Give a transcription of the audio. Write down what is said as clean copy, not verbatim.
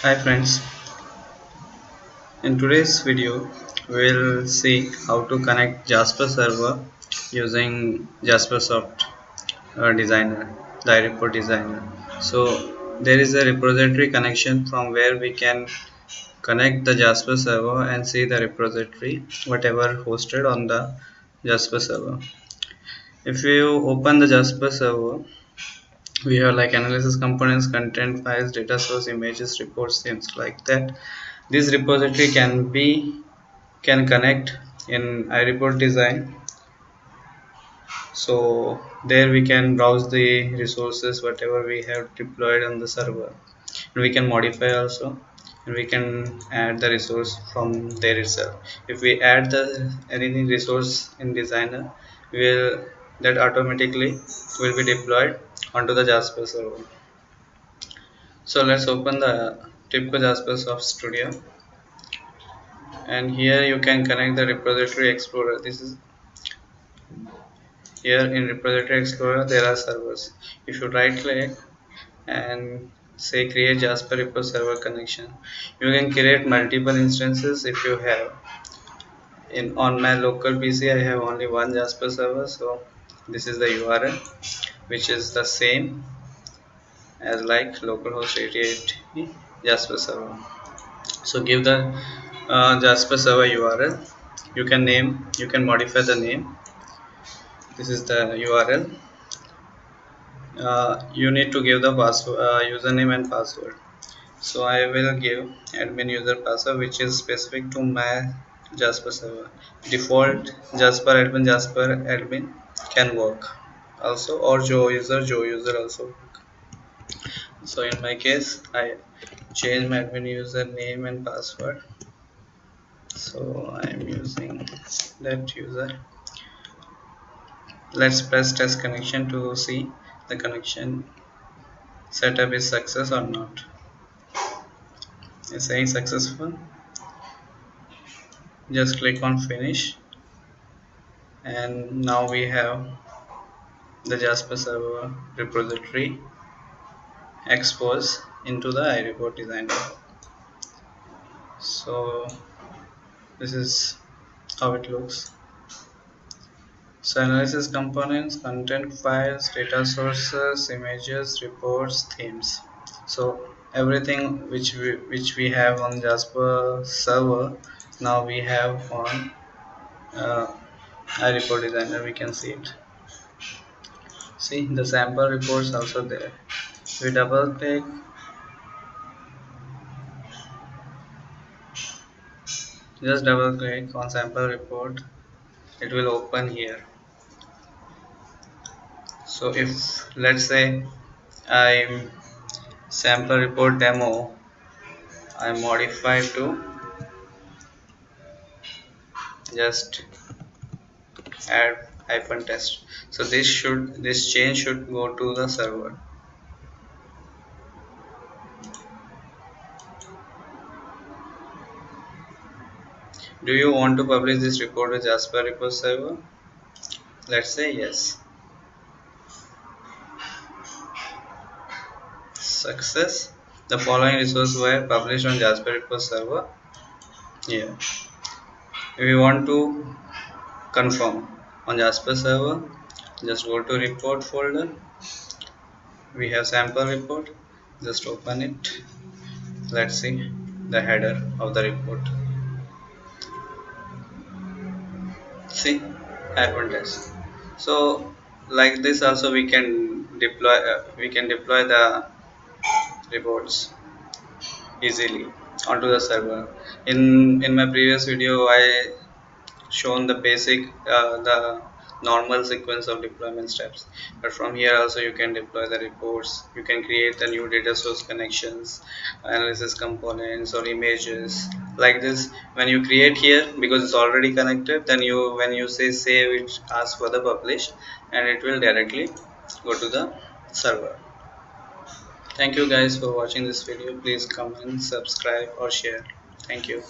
Hi friends, in today's video we'll see how to connect Jasper server using Jaspersoft Designer, the report designer. So there is a repository connection from where we can connect the Jasper server and see the repository whatever hosted on the Jasper server. If you open the Jasper server, we have like analysis components, content files, data source, images, reports, things like that. This repository can connect in iReport design. So there we can browse the resources whatever we have deployed on the server, and we can modify also, and we can add the resource from there itself. If we add the anything resource in designer, will that automatically will be deployed onto the Jasper server. So let's open the TIBCO Jaspersoft Studio, and here you can connect the repository explorer. This is here in repository explorer there are servers. If you right click and say create Jasper repo server connection, you can create multiple instances if you have. In on my local PC I have only one Jasper server, so this is the URL which is the same as like localhost 8080 Jasper server. So give the Jasper server URL. You can modify the name. This is the URL. You need to give the password, username and password. So I will give admin user password which is specific to my Jasper server. Default Jasper admin can work also, or Joe user also work. So in my case I change my admin user name and password. So I am using that user. Let's press test connection to see the connection setup is success or not. It's saying successful. Just click on finish, and now we have the Jasper server repository exposed into the iReport designer. So this is how it looks. So analysis components, content files, data sources, images, reports, themes. So everything which we have on Jasper server, now we have on uh, iReport designer. We can see it. See the sample reports also there. We double click, just double click on sample report, it will open here. So if let's say I sample report demo I modify to just add hyphen test, so this change should go to the server. Do you want to publish this report to Jasper report server? Let's say yes. Success. The following resources were published on Jasper report server. Here if you want to confirm on Jasper server, just go to report folder. We have sample report, just open it. Let's see the header of the report. See, hyphen test. So like this also we can deploy the reports easily onto the server. In my previous video I shown the basic the normal sequence of deployment steps, but from here also you can deploy the reports. You can create the new data source connections, analysis components or images like this. When you create here, because it's already connected, then you when you say save, it asks for the publish and it will directly go to the server. Thank you guys for watching this video. Please comment, subscribe or share. Thank you.